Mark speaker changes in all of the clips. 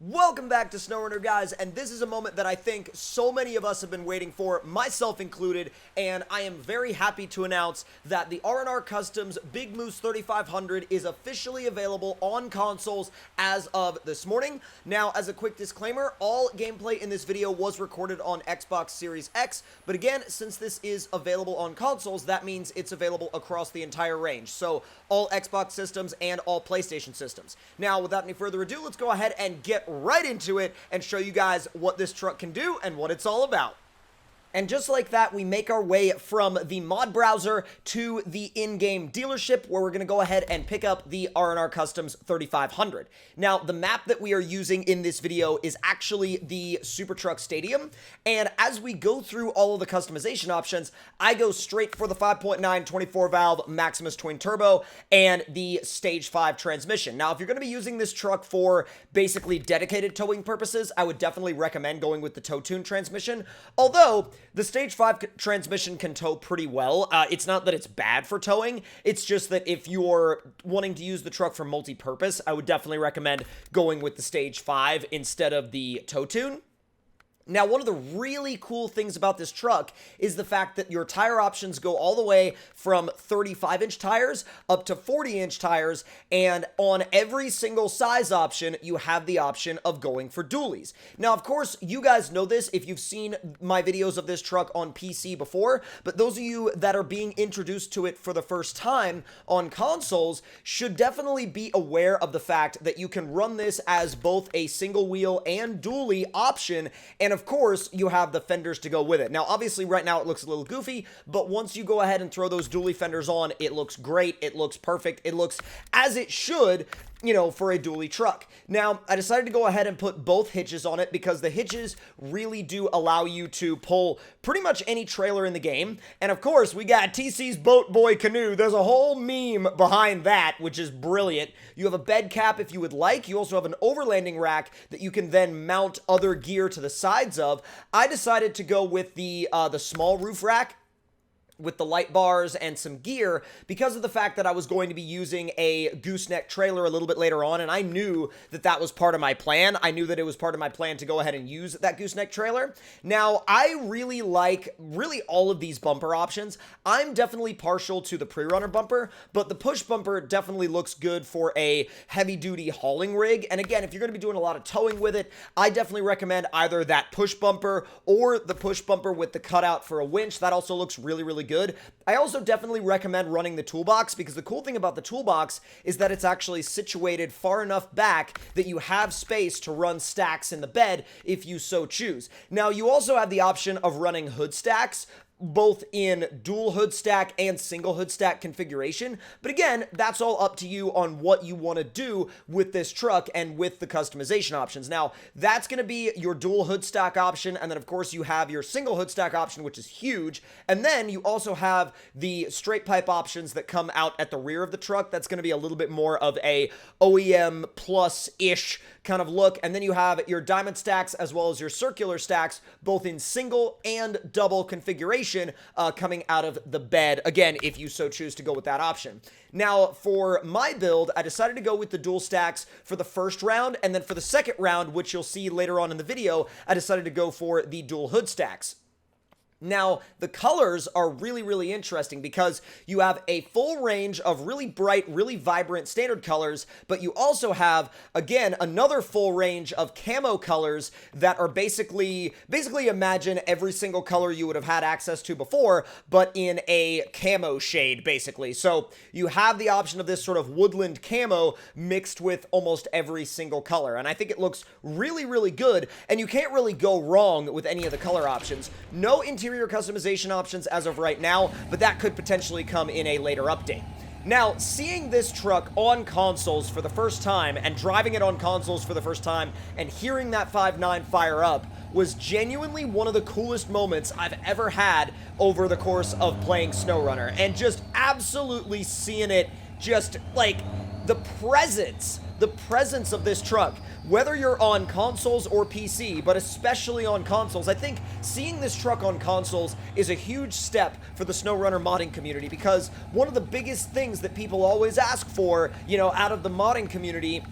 Speaker 1: Welcome back to SnowRunner, guys, and this is a moment that I think so many of us have been waiting for, myself included, and I am very happy to announce that the R&R Customs Big Moose 3500 is officially available on consoles as of this morning. Now, as a quick disclaimer, all gameplay in this video was recorded on Xbox Series X, but again, since this is available on consoles, that means it's available across the entire range, so all Xbox systems and all PlayStation systems. Now, without any further ado, let's go ahead and get right into it and show you guys what this truck can do and what it's all about. And just like that, we make our way from the mod browser to the in-game dealership, where we're going to go ahead and pick up the R&R Customs 3500. Now, the map that we are using in this video is actually the Super Truck Stadium, and as we go through all of the customization options, I go straight for the 5.9 24-valve Maximus Twin Turbo and the Stage 5 transmission. Now, if you're going to be using this truck for basically dedicated towing purposes, I would definitely recommend going with the tow-tune transmission, although the Stage 5 transmission can tow pretty well. It's not that it's bad for towing, it's just that if you're wanting to use the truck for multi-purpose, I would definitely recommend going with the Stage 5 instead of the tow-tune. Now, one of the really cool things about this truck is the fact that your tire options go all the way from 35-inch tires up to 40-inch tires, and on every single size option, you have the option of going for dualies. Now, of course, you guys know this if you've seen my videos of this truck on PC before, but those of you that are being introduced to it for the first time on consoles should definitely be aware of the fact that you can run this as both a single wheel and dually option, and of course, you have the fenders to go with it. Now, obviously, right now it looks a little goofy, but once you go ahead and throw those dually fenders on, it looks great, it looks perfect, it looks as it should, you know, for a dually truck. Now, I decided to go ahead and put both hitches on it because the hitches really do allow you to pull pretty much any trailer in the game. And of course, we got TC's Boat Boy Canoe. There's a whole meme behind that, which is brilliant. You have a bed cap if you would like. You also have an overlanding rack that you can then mount other gear to the sides of. I decided to go with the small roof rack with the light bars and some gear because of the fact that I was going to be using a gooseneck trailer a little bit later on, and I knew that that was part of my plan. I knew that it was part of my plan to go ahead and use that gooseneck trailer. Now, I really like all of these bumper options. I'm definitely partial to the pre-runner bumper, but the push bumper definitely looks good for a heavy-duty hauling rig, and again, if you're going to be doing a lot of towing with it, I definitely recommend either that push bumper or the push bumper with the cutout for a winch. That also looks really, really good. I also definitely recommend running the Toolbox because the cool thing about the Toolbox is that it's actually situated far enough back that you have space to run stacks in the bed if you so choose. Now, you also have the option of running hood stacks, both in dual hood stack and single hood stack configuration. But again, that's all up to you on what you want to do with this truck and with the customization options. Now, that's going to be your dual hood stack option, and then of course you have your single hood stack option, which is huge, and then you also have the straight pipe options that come out at the rear of the truck. That's going to be a little bit more of a OEM plus-ish kind of look, and then you have your diamond stacks as well as your circular stacks, both in single and double configuration, coming out of the bed, again, if you so choose to go with that option. Now, for my build, I decided to go with the dual stacks for the first round, and then for the second round, which you'll see later on in the video, I decided to go for the dual hood stacks. Now, the colors are really, really interesting because you have a full range of really bright, really vibrant standard colors, but you also have, again, another full range of camo colors that are basically imagine every single color you would have had access to before, but in a camo shade, basically. So you have the option of this sort of woodland camo mixed with almost every single color, and I think it looks really, really good, and you can't really go wrong with any of the color options. No interior customization options as of right now, but that could potentially come in a later update. Now, seeing this truck on consoles for the first time and driving it on consoles for the first time and hearing that 5.9 fire up was genuinely one of the coolest moments I've ever had over the course of playing SnowRunner, and just absolutely seeing it, just like the presence of this truck, whether you're on consoles or PC, but especially on consoles. I think seeing this truck on consoles is a huge step for the SnowRunner modding community, because one of the biggest things that people always ask for, you know, out of the modding community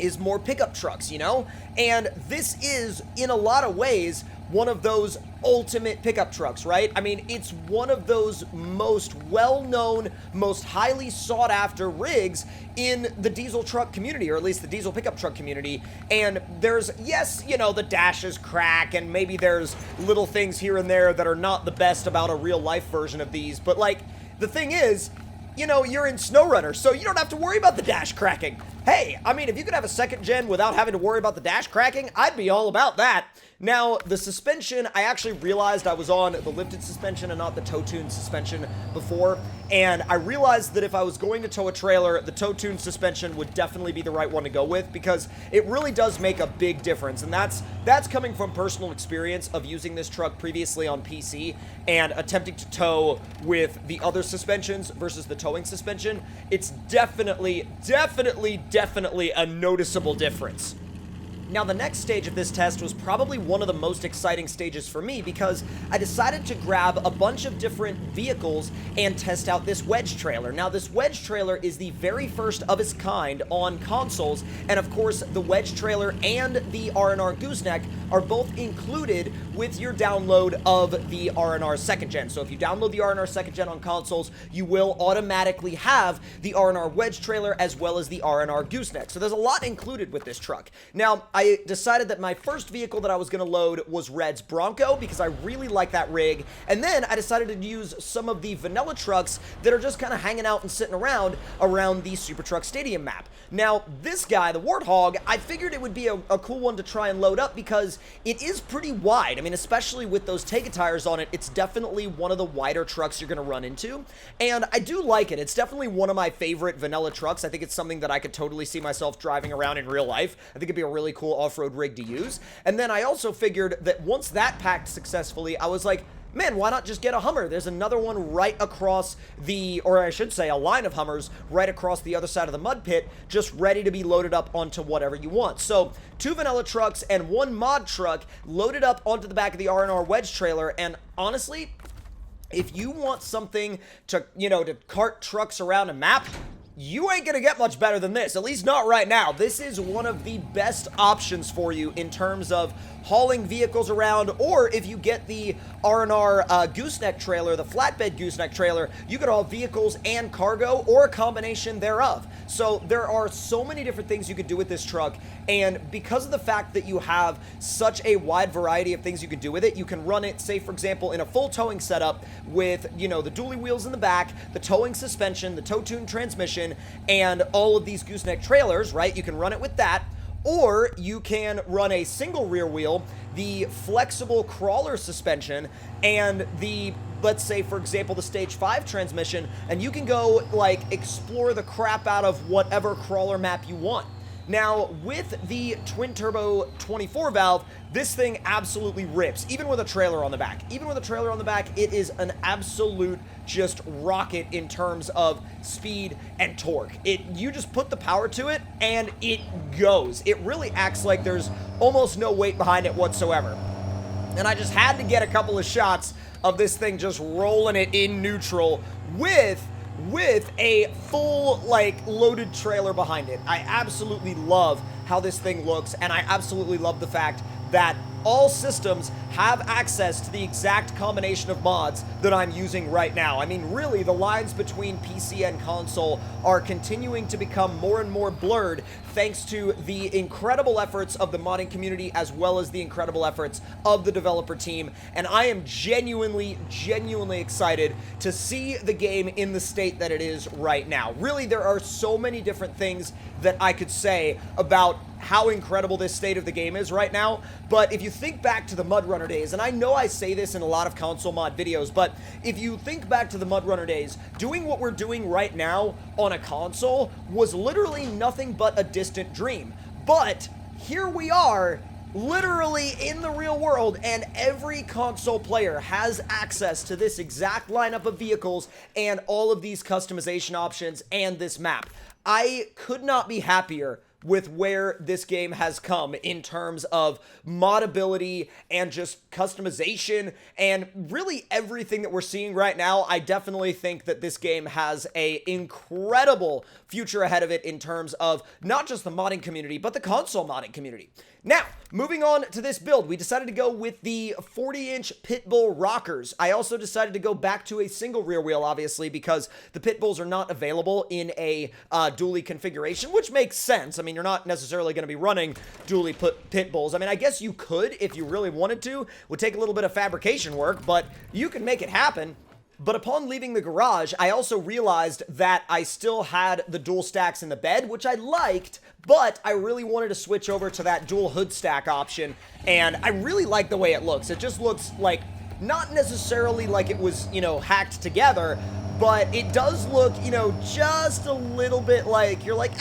Speaker 1: is more pickup trucks, you know? And this is, in a lot of ways, one of those ultimate pickup trucks, right? I mean, it's one of those most well-known, most highly sought-after rigs in the diesel truck community, or at least the diesel pickup truck community. And there's, yes, you know, the dashes crack, and maybe there's little things here and there that are not the best about a real-life version of these, but, like, the thing is, you know, you're in SnowRunner, so you don't have to worry about the dash cracking. Hey, I mean, if you could have a second gen without having to worry about the dash cracking, I'd be all about that. Now, the suspension, I actually realized I was on the lifted suspension and not the toe-tuned suspension before, and I realized that if I was going to tow a trailer, the toe-tuned suspension would definitely be the right one to go with, because it really does make a big difference, and that's coming from personal experience of using this truck previously on PC and attempting to tow with the other suspensions versus the towing suspension. It's definitely a noticeable difference. Now, the next stage of this test was probably one of the most exciting stages for me, because I decided to grab a bunch of different vehicles and test out this Wedge trailer. Now, this Wedge trailer is the very first of its kind on consoles, and of course, the Wedge trailer and the R&R Gooseneck are both included with your download of the R&R 2nd Gen. So if you download the R&R 2nd Gen on consoles, you will automatically have the R&R Wedge trailer as well as the R&R Gooseneck. So there's a lot included with this truck. Now, I decided that my first vehicle that I was going to load was Red's Bronco, because I really like that rig, and then I decided to use some of the vanilla trucks that are just kind of hanging out and sitting around the Super Truck Stadium map. Now, this guy, the Warthog, I figured it would be a cool one to try and load up, because it is pretty wide. I mean, especially with those Tega tires on it, it's definitely one of the wider trucks you're going to run into, and I do like it. It's definitely one of my favorite vanilla trucks. I think it's something that I could totally see myself driving around in real life. I think it'd be a really cool off-road rig to use. And then I also figured that once that packed successfully, I was like, man, why not just get a Hummer? There's another one right across the, or I should say a line of Hummers right across the other side of the mud pit, just ready to be loaded up onto whatever you want. So 2 vanilla trucks and 1 mod truck loaded up onto the back of the R&R Wedge trailer, and honestly, if you want something to, you know, to cart trucks around a map, you ain't gonna get much better than this, at least not right now. This is one of the best options for you in terms of hauling vehicles around, or if you get the R&R Gooseneck trailer, the flatbed Gooseneck trailer, you could haul vehicles and cargo, or a combination thereof. So there are so many different things you could do with this truck, and because of the fact that you have such a wide variety of things you can do with it, you can run it, say for example, in a full towing setup with, you know, the dually wheels in the back, the towing suspension, the tow-tuned transmission, and all of these gooseneck trailers, right? You can run it with that. Or you can run a single rear wheel, the flexible crawler suspension, and the, let's say, for example, the Stage 5 transmission, and you can go, like, explore the crap out of whatever crawler map you want. Now, with the twin-turbo 24-valve, this thing absolutely rips, even with a trailer on the back. Even with a trailer on the back, it is an absolute just rocket in terms of speed and torque. You just put the power to it, and it goes. It really acts like there's almost no weight behind it whatsoever. And I just had to get a couple of shots of this thing just rolling it in neutral with a full, like, loaded trailer behind it. I absolutely love how this thing looks, and I absolutely love the fact that all systems have access to the exact combination of mods that I'm using right now. I mean, really, the lines between PC and console are continuing to become more and more blurred thanks to the incredible efforts of the modding community as well as the incredible efforts of the developer team, and I am genuinely excited to see the game in the state that it is right now. Really, there are so many different things that I could say about how incredible this state of the game is right now, but if you think back to the MudRunner days, and I know I say this in a lot of console mod videos, but if you think back to the MudRunner days, doing what we're doing right now on a console was literally nothing but a distant dream. But here we are, literally in the real world, and every console player has access to this exact lineup of vehicles and all of these customization options and this map. I could not be happier with where this game has come in terms of modability and just customization and really everything that we're seeing right now. I definitely think that this game has a incredible future ahead of it in terms of not just the modding community, but the console modding community. Now, moving on to this build, we decided to go with the 40-inch Pitbull rockers. I also decided to go back to a single rear wheel, obviously, because the Pitbulls are not available in a dually configuration, which makes sense. I mean, you're not necessarily going to be running dually Pitbulls. I mean, I guess you could if you really wanted to. It would take a little bit of fabrication work, but you can make it happen. But upon leaving the garage, I also realized that I still had the dual stacks in the bed, which I liked, but I really wanted to switch over to that dual hood stack option, and I really like the way it looks. It just looks like, not necessarily like it was, you know, hacked together, but it does look, you know, just a little bit like, you're like,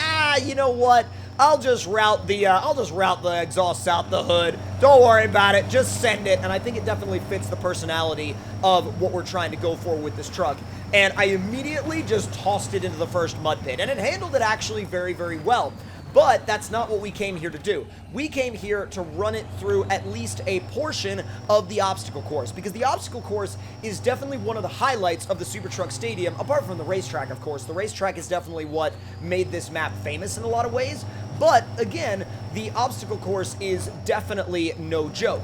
Speaker 1: you know what? I'll just route the exhausts out the hood. Don't worry about it. Just send it. And I think it definitely fits the personality of what we're trying to go for with this truck. And I immediately just tossed it into the first mud pit. And it handled it actually very, very well. But that's not what we came here to do. We came here to run it through at least a portion of the obstacle course, because the obstacle course is definitely one of the highlights of the Super Truck Stadium, apart from the racetrack, of course. The racetrack is definitely what made this map famous in a lot of ways, but again, the obstacle course is definitely no joke.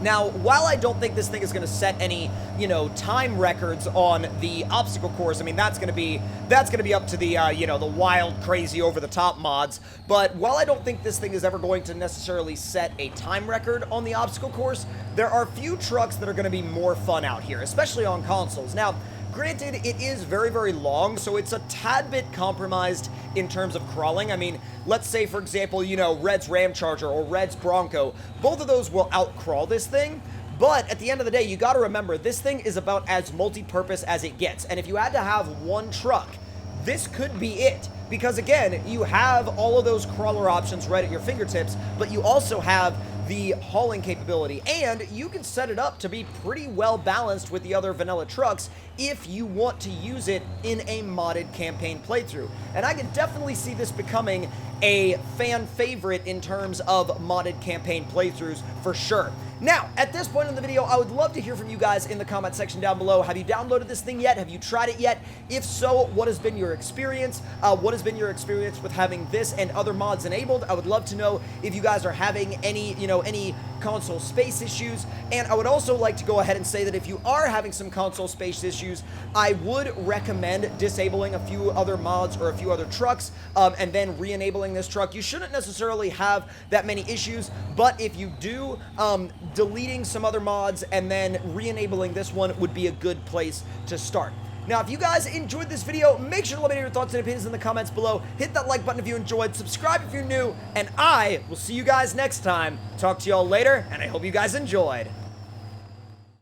Speaker 1: Now, while I don't think this thing is going to set any, you know, time records on the obstacle course, I mean, that's going to be up to the, you know, the wild, crazy, over-the-top mods. But while I don't think this thing is ever going to necessarily set a time record on the obstacle course, there are few trucks that are going to be more fun out here, especially on consoles. Now, granted, it is very, very long, so it's a tad bit compromised in terms of crawling. I mean, let's say, for example, you know, Red's Ramcharger or Red's Bronco. Both of those will out-crawl this thing, but at the end of the day, you got to remember, this thing is about as multi-purpose as it gets. And if you had to have one truck, this could be it. Because again, you have all of those crawler options right at your fingertips, but you also have the hauling capability, and you can set it up to be pretty well balanced with the other vanilla trucks if you want to use it in a modded campaign playthrough. And I can definitely see this becoming a fan favorite in terms of modded campaign playthroughs for sure. Now, at this point in the video, I would love to hear from you guys in the comment section down below. Have you downloaded this thing yet? Have you tried it yet? If so, what has been your experience? What has been your experience with having this and other mods enabled? I would love to know if you guys are having any, you know, any console space issues. And I would also like to go ahead and say that if you are having some console space issues, I would recommend disabling a few other mods or a few other trucks, and then re-enabling this truck. You shouldn't necessarily have that many issues, but if you do, deleting some other mods and then re-enabling this one would be a good place to start. Now, if you guys enjoyed this video, make sure to let me know your thoughts and opinions in the comments below. Hit that like button if you enjoyed, subscribe if you're new, and I will see you guys next time. Talk to y'all later, and I hope you guys enjoyed.